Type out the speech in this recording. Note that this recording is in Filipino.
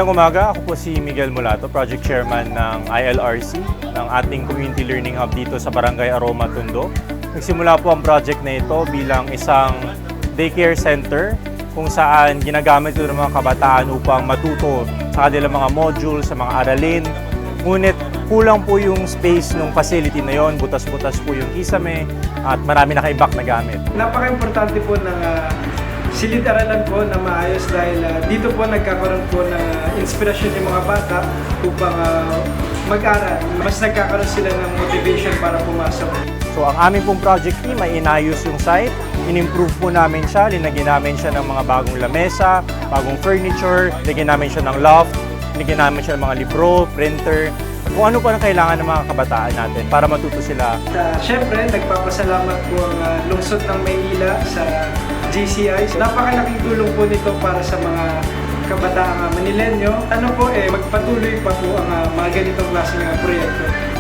Magandang umaga, ako po si Miguel Mulato, Project Chairman ng ILRC, ng ating Community Learning Hub dito sa Barangay Aroma, Tondo. Nagsimula po ang project na ito bilang isang daycare center kung saan ginagamit ito ng mga kabataan upang matuto sa kanilang mga modules, sa mga aralin. Ngunit kulang po yung space ng facility na yon, butas-butas po yung kisame at marami nakaibak na gamit. Napaka-importante po ng silid-aralan po na maayos dahil dito po nagkakaroon po ng inspirasyon yung mga bata upang mag-aral. Mas nagkakaroon sila ng motivation para pumasok. So ang aming pong project team ay inayos yung site, in-improve po namin siya, linagyan namin siya ng mga bagong lamesa, bagong furniture, linagyan namin siya ng loft, linagyan namin siya ng mga libro, printer, kung ano pa ang kailangan ng mga kabataan natin para matuto sila. Siyempre, nagpapasalamat po ang lungsod ng Maynila sa GCI. Napakalaking tulong po nito para sa mga kabataang Manilenyo. Magpatuloy pa po ang mga ganitong klaseng proyekto.